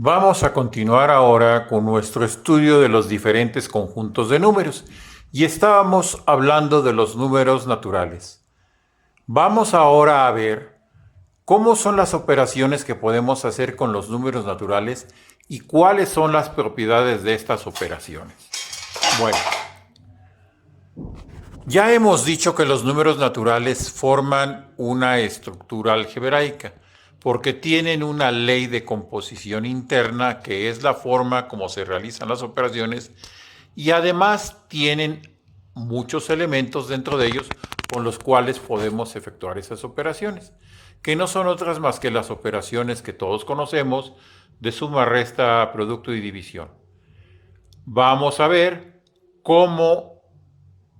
Vamos a continuar ahora con nuestro estudio de los diferentes conjuntos de números y estábamos hablando de los números naturales. Vamos ahora a ver cómo son las operaciones que podemos hacer con los números naturales y cuáles son las propiedades de estas operaciones. Bueno, ya hemos dicho que los números naturales forman una estructura algebraica porque tienen una ley de composición interna que es la forma como se realizan las operaciones y además tienen muchos elementos dentro de ellos con los cuales podemos efectuar esas operaciones, que no son otras más que las operaciones que todos conocemos de suma, resta, producto y división. Vamos a ver cómo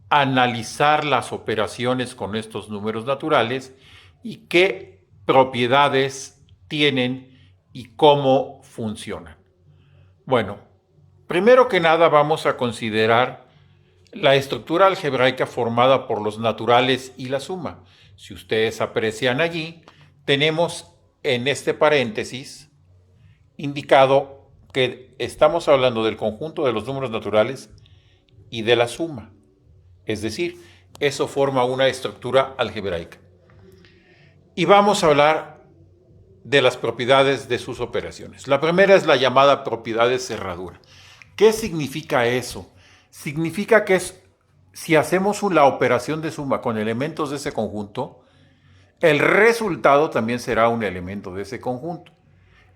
analizar las operaciones con estos números naturales y qué propiedades tienen y cómo funcionan. Bueno, primero que nada vamos a considerar la estructura algebraica formada por los naturales y la suma. Si ustedes aprecian allí, tenemos en este paréntesis indicado que estamos hablando del conjunto de los números naturales y de la suma. Es decir, eso forma una estructura algebraica. Y vamos a hablar de las propiedades de sus operaciones. La primera es la llamada propiedad de cerradura. ¿Qué significa eso? Significa que si hacemos la operación de suma con elementos de ese conjunto, el resultado también será un elemento de ese conjunto.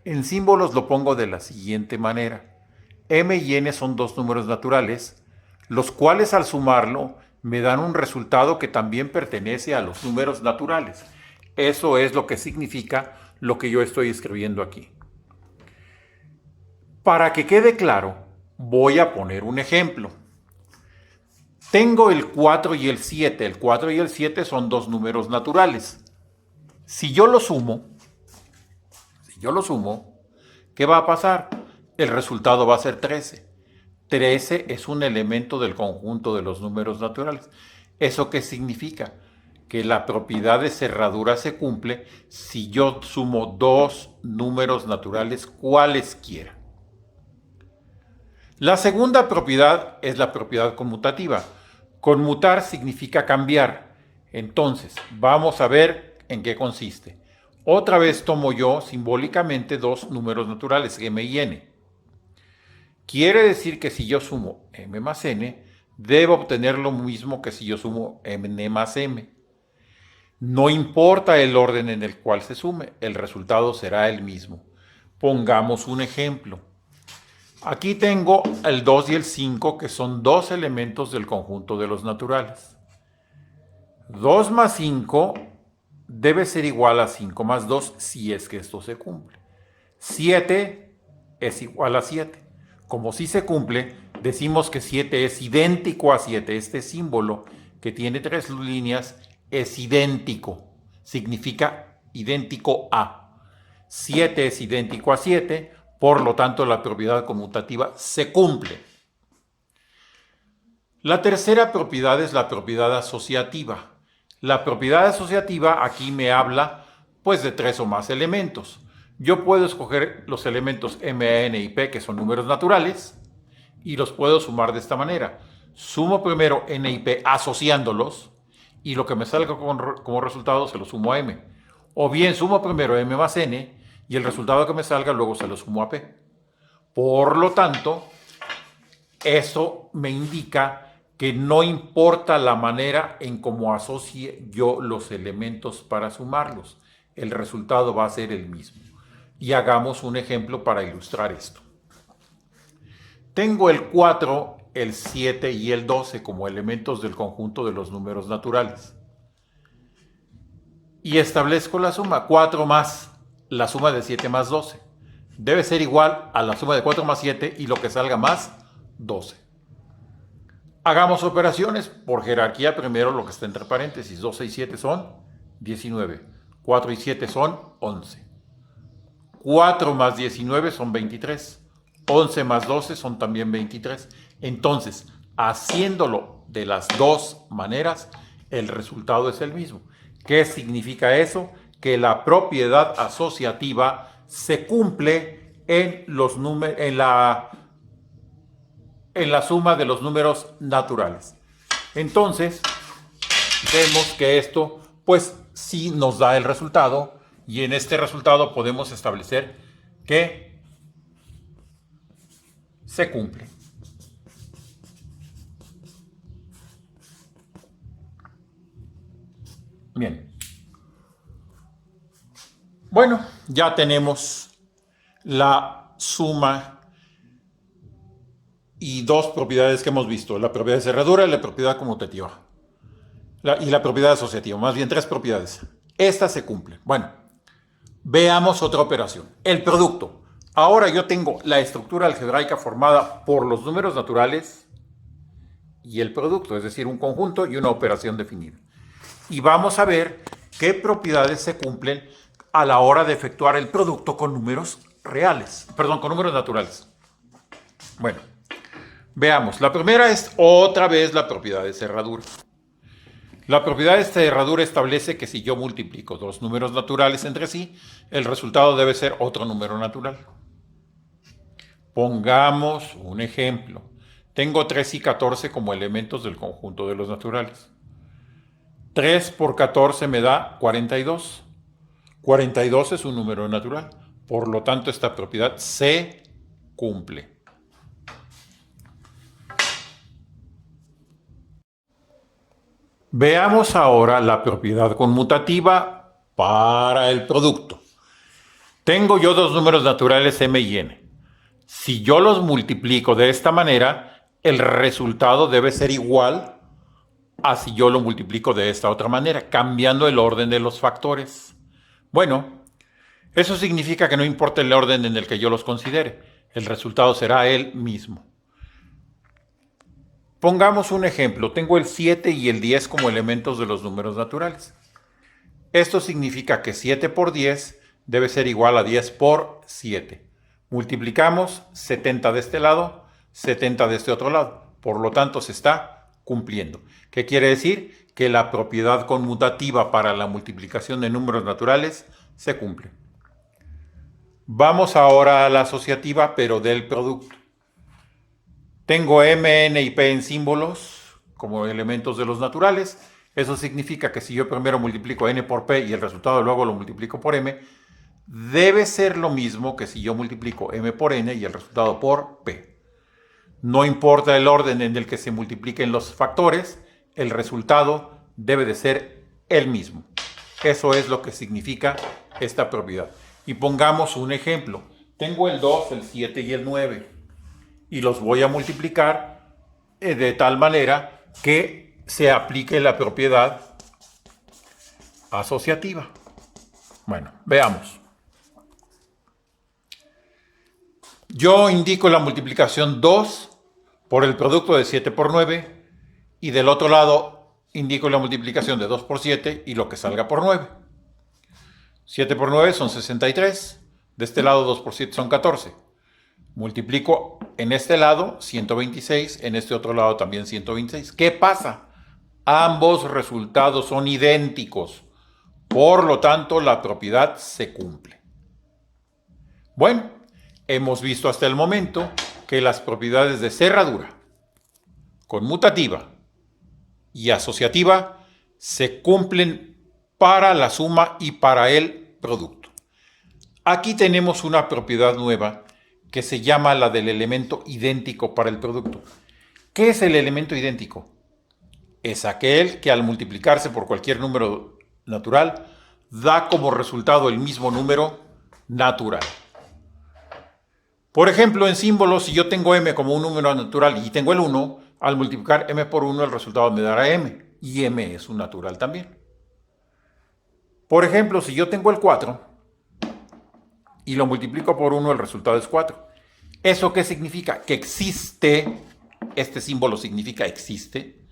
En símbolos lo pongo de la siguiente manera. M y N son dos números naturales, los cuales al sumarlo me dan un resultado que también pertenece a los números naturales. Eso es lo que significa lo que yo estoy escribiendo aquí. Para que quede claro, voy a poner un ejemplo. Tengo el 4 y el 7. El 4 y el 7 son dos números naturales. Si yo lo sumo, ¿qué va a pasar? El resultado va a ser 13. 13 es un elemento del conjunto de los números naturales. ¿Eso qué significa? Que la propiedad de cerradura se cumple si yo sumo dos números naturales cualesquiera. La segunda propiedad es la propiedad conmutativa. Conmutar significa cambiar. Entonces, vamos a ver en qué consiste. Otra vez tomo yo simbólicamente dos números naturales, m y n. Quiere decir que si yo sumo m más n, debo obtener lo mismo que si yo sumo n más m. No importa el orden en el cual se sume, el resultado será el mismo. Pongamos un ejemplo. Aquí tengo el 2 y el 5, que son dos elementos del conjunto de los naturales. 2 más 5 debe ser igual a 5 más 2 si es que esto se cumple. 7 es igual a 7. Como si se cumple, decimos que 7 es idéntico a 7. Este símbolo que tiene tres líneas es idéntico. Significa idéntico a. 7 es idéntico a 7, por lo tanto la propiedad conmutativa se cumple. La tercera propiedad es la propiedad asociativa. La propiedad asociativa aquí me habla pues de tres o más elementos. Yo puedo escoger los elementos m, n y p, que son números naturales, y los puedo sumar de esta manera. Sumo primero n y p asociándolos, y lo que me salga como resultado se lo sumo a m. O bien sumo primero m más n, y el resultado que me salga luego se lo sumo a p. Por lo tanto, eso me indica que no importa la manera en cómo asocie yo los elementos para sumarlos, el resultado va a ser el mismo. Y hagamos un ejemplo para ilustrar esto. Tengo el 4, el 7 y el 12 como elementos del conjunto de los números naturales. Y establezco la suma, 4 más la suma de 7 más 12. Debe ser igual a la suma de 4 más 7 y lo que salga más 12. Hagamos operaciones por jerarquía. Primero lo que está entre paréntesis. 12 y 7 son 19. 4 y 7 son 11. 4 más 19 son 23. 11 más 12 son también 23. Entonces, haciéndolo de las dos maneras, el resultado es el mismo. ¿Qué significa eso? Que la propiedad asociativa se cumple en la suma de los números naturales. Entonces, vemos que esto, pues, sí nos da el resultado, y en este resultado podemos establecer que se cumple. Bien. Bueno, ya tenemos la suma y dos propiedades que hemos visto, la propiedad de cerradura y la propiedad conmutativa. Y la propiedad asociativa, más bien tres propiedades. Esta se cumple. Bueno, veamos otra operación. El producto. Ahora yo tengo la estructura algebraica formada por los números naturales y el producto, es decir, un conjunto y una operación definida. Y vamos a ver qué propiedades se cumplen a la hora de efectuar el producto con números reales, perdón, con números naturales. Bueno, veamos. La primera es otra vez la propiedad de cerradura. La propiedad de cerradura establece que si yo multiplico dos números naturales entre sí, el resultado debe ser otro número natural. Pongamos un ejemplo. Tengo 3 y 14 como elementos del conjunto de los naturales. 3 por 14 me da 42. 42 es un número natural. Por lo tanto, esta propiedad se cumple. Veamos ahora la propiedad conmutativa para el producto. Tengo yo dos números naturales m y n. Si yo los multiplico de esta manera, el resultado debe ser igual a si yo lo multiplico de esta otra manera, cambiando el orden de los factores. Bueno, eso significa que no importa el orden en el que yo los considere, el resultado será el mismo. Pongamos un ejemplo. Tengo el 7 y el 10 como elementos de los números naturales. Esto significa que 7 por 10 debe ser igual a 10 por 7. Multiplicamos 70 de este lado, 70 de este otro lado. Por lo tanto, se está cumpliendo. ¿Qué quiere decir? Que la propiedad conmutativa para la multiplicación de números naturales se cumple. Vamos ahora a la asociativa, pero del producto. Tengo m, n y p en símbolos como elementos de los naturales. Eso significa que si yo primero multiplico n por p y el resultado luego lo multiplico por m, debe ser lo mismo que si yo multiplico m por n y el resultado por p. No importa el orden en el que se multipliquen los factores, el resultado debe de ser el mismo. Eso es lo que significa esta propiedad. Y pongamos un ejemplo. Tengo el 2, el 7 y el 9. Y los voy a multiplicar de tal manera que se aplique la propiedad asociativa. Bueno, veamos. Yo indico la multiplicación 2 por el producto de 7 por 9 y del otro lado indico la multiplicación de 2 por 7 y lo que salga por 9. 7 por 9 son 63. De este lado 2 por 7 son 14. Multiplico en este lado 126, en este otro lado también 126. ¿Qué pasa? Ambos resultados son idénticos. Por lo tanto, la propiedad se cumple. Bueno, hemos visto hasta el momento que las propiedades de cerradura, conmutativa y asociativa se cumplen para la suma y para el producto. Aquí tenemos una propiedad nueva que se llama la del elemento idéntico para el producto. ¿Qué es el elemento idéntico? Es aquel que al multiplicarse por cualquier número natural da como resultado el mismo número natural. Por ejemplo, en símbolos, si yo tengo m como un número natural y tengo el 1, al multiplicar m por 1 el resultado me dará m, y m es un natural también. Por ejemplo, si yo tengo el 4 y lo multiplico por 1, el resultado es 4. ¿Eso qué significa? Que existe, este símbolo significa existe,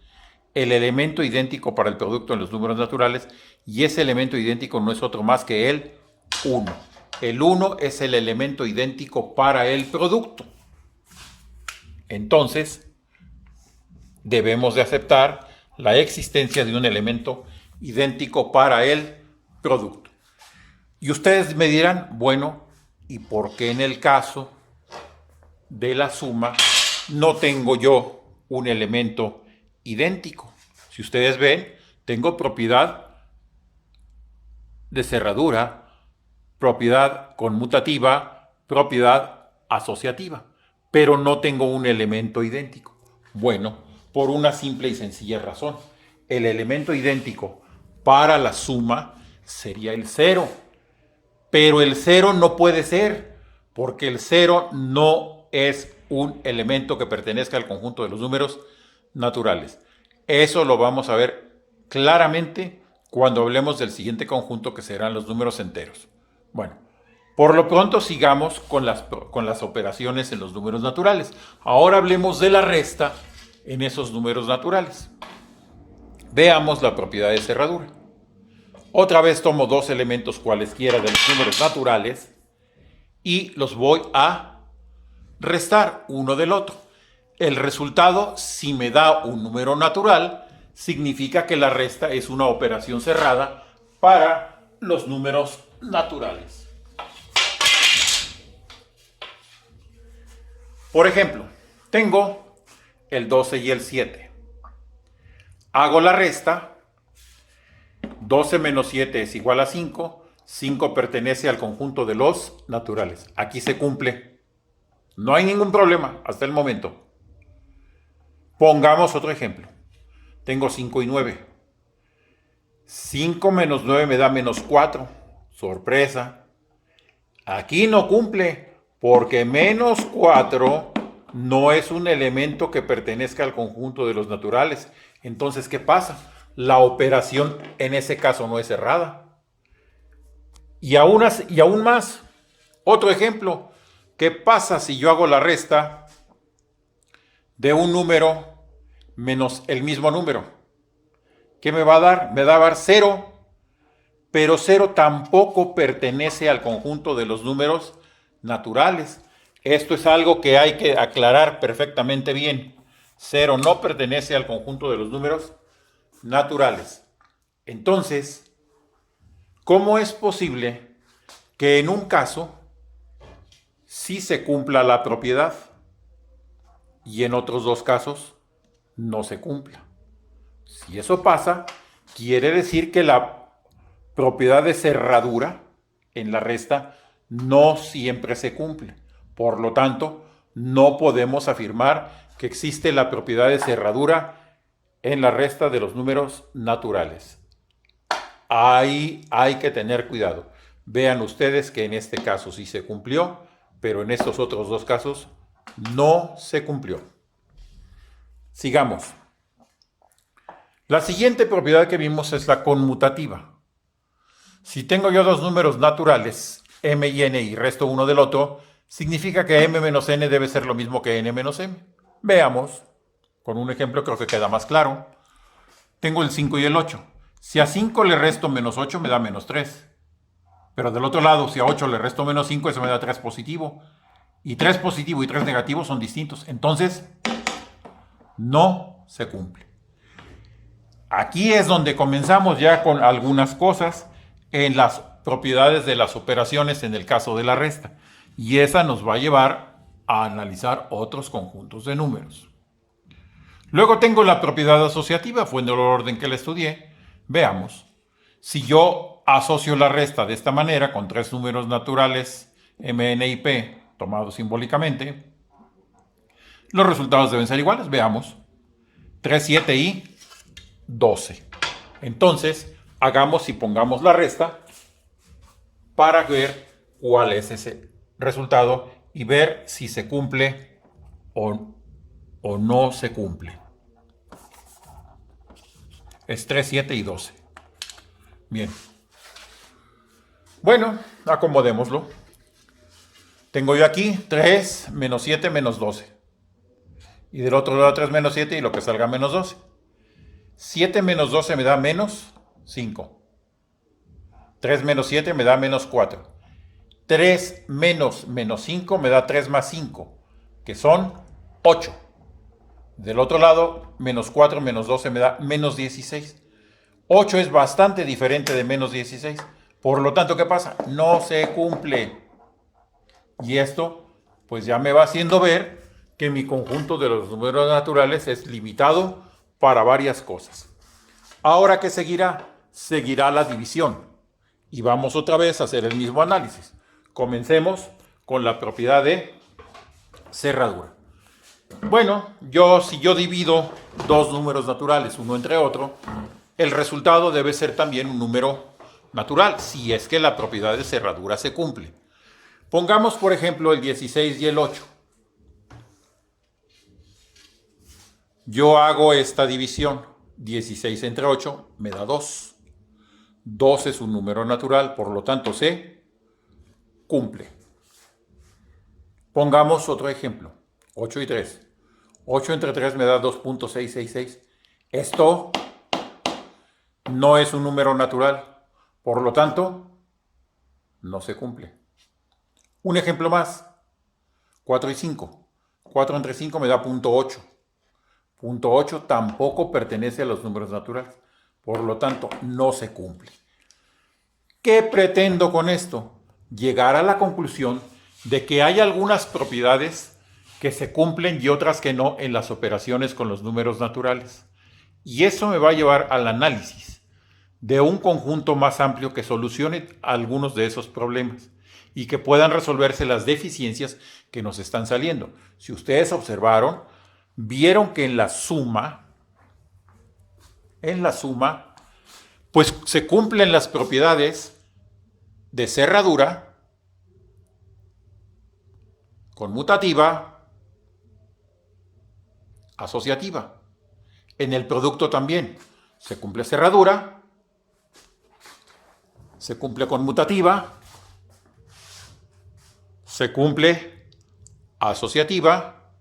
el elemento idéntico para el producto en los números naturales, y ese elemento idéntico no es otro más que el 1. El 1 es el elemento idéntico para el producto. Entonces, debemos de aceptar la existencia de un elemento idéntico para el producto. Y ustedes me dirán, bueno, y por qué en el caso de la suma no tengo yo un elemento idéntico. Si ustedes ven, tengo propiedad de cerradura, propiedad conmutativa, propiedad asociativa, pero no tengo un elemento idéntico. Bueno, por una simple y sencilla razón. El elemento idéntico para la suma sería el 0, pero el 0 no puede ser, porque el 0 no es un elemento que pertenezca al conjunto de los números naturales. Eso lo vamos a ver claramente cuando hablemos del siguiente conjunto, que serán los números enteros. Bueno, por lo pronto sigamos con las operaciones en los números naturales. Ahora hablemos de la resta en esos números naturales. Veamos la propiedad de cerradura. Otra vez tomo dos elementos cualesquiera de los números naturales y los voy a restar uno del otro. El resultado, si me da un número natural, significa que la resta es una operación cerrada para los números naturales. Por ejemplo, tengo el 12 y el 7. Hago la resta. 12 menos 7 es igual a 5. 5 pertenece al conjunto de los naturales. Aquí se cumple. No hay ningún problema hasta el momento. Pongamos otro ejemplo. Tengo 5 y 9. 5 menos 9 me da menos 4. Sorpresa. Aquí no cumple, porque menos 4 no es un elemento que pertenezca al conjunto de los naturales. Entonces, ¿qué pasa? La operación en ese caso no es cerrada. Y aún más, otro ejemplo. ¿Qué pasa si yo hago la resta de un número menos el mismo número? ¿Qué me va a dar? Me va a dar 0, pero 0 tampoco pertenece al conjunto de los números naturales. Esto es algo que hay que aclarar perfectamente bien. 0 no pertenece al conjunto de los números naturales. Entonces, ¿cómo es posible que en un caso sí se cumpla la propiedad y en otros dos casos no se cumpla? Si eso pasa, quiere decir que la propiedad de cerradura en la resta no siempre se cumple. Por lo tanto, no podemos afirmar que existe la propiedad de cerradura en la resta de los números naturales. Ahí hay que tener cuidado. Vean ustedes que en este caso sí se cumplió, pero en estos otros dos casos no se cumplió. Sigamos. La siguiente propiedad que vimos es la conmutativa. Si tengo yo dos números naturales, m y n, y resto uno del otro, significa que m menos n debe ser lo mismo que n menos m. Veamos. Con un ejemplo creo que queda más claro. Tengo el 5 y el 8. Si a 5 le resto menos 8 me da menos 3. Pero del otro lado, si a 8 le resto menos 5, eso me da 3 positivo. Y 3 positivo y 3 negativo son distintos. Entonces, no se cumple. Aquí es donde comenzamos ya con algunas cosas en las propiedades de las operaciones en el caso de la resta. Y esa nos va a llevar a analizar otros conjuntos de números. Luego tengo la propiedad asociativa, fue en el orden que la estudié. Veamos. Si yo asocio la resta de esta manera con tres números naturales, m, n y p, tomados simbólicamente, los resultados deben ser iguales. Veamos. 3, 7 y 12. Entonces, hagamos y pongamos la resta para ver cuál es ese resultado y ver si se cumple o no se cumple. Es 3, 7 y 12. Bien. Bueno, acomodémoslo. Tengo yo aquí 3 menos 7 menos 12. Y del otro lado 3 menos 7 y lo que salga menos 12. 7 menos 12 me da menos 5. 3 menos 7 me da menos 4. 3 menos 5 me da 3 más 5, que son 8. Del otro lado, menos 4 menos 12 me da menos 16. 8 es bastante diferente de menos 16. Por lo tanto, ¿qué pasa? No se cumple. Y esto pues ya me va haciendo ver que mi conjunto de los números naturales es limitado para varias cosas. Ahora, ¿qué seguirá? Seguirá la división. Y vamos otra vez a hacer el mismo análisis. Comencemos con la propiedad de cerradura. Bueno, si yo divido dos números naturales uno entre otro, el resultado debe ser también un número natural, si es que la propiedad de cerradura se cumple. Pongamos, por ejemplo, el 16 y el 8. Yo hago esta división. 16 entre 8 me da 2. 2 es un número natural, por lo tanto se cumple. Pongamos otro ejemplo. 8 y 3. 8 entre 3 me da 2.666. Esto no es un número natural, por lo tanto no se cumple. Un ejemplo más. 4 y 5. 4 entre 5 me da 0.8. 0.8 tampoco pertenece a los números naturales. Por lo tanto, no se cumple. ¿Qué pretendo con esto? Llegar a la conclusión de que hay algunas propiedades que se cumplen y otras que no en las operaciones con los números naturales. Y eso me va a llevar al análisis de un conjunto más amplio que solucione algunos de esos problemas y que puedan resolverse las deficiencias que nos están saliendo. Si ustedes observaron, vieron que en la suma, pues se cumplen las propiedades de cerradura, conmutativa, asociativa. En el producto también se cumple cerradura, se cumple conmutativa, se cumple asociativa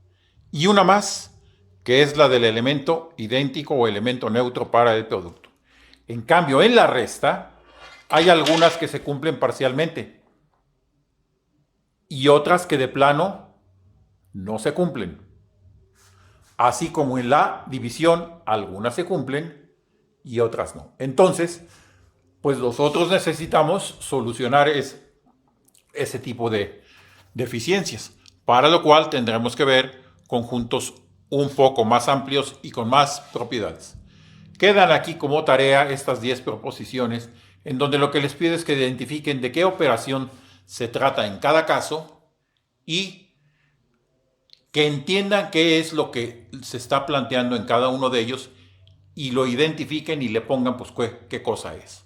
y una más, que es la del elemento idéntico o elemento neutro para el producto. En cambio, en la resta hay algunas que se cumplen parcialmente y otras que de plano no se cumplen. Así como en la división, algunas se cumplen y otras no. Entonces, pues nosotros necesitamos solucionar ese tipo de deficiencias, para lo cual tendremos que ver conjuntos un poco más amplios y con más propiedades. Quedan aquí como tarea estas 10 proposiciones, en donde lo que les pido es que identifiquen de qué operación se trata en cada caso y que entiendan qué es lo que se está planteando en cada uno de ellos y lo identifiquen y le pongan pues qué cosa es.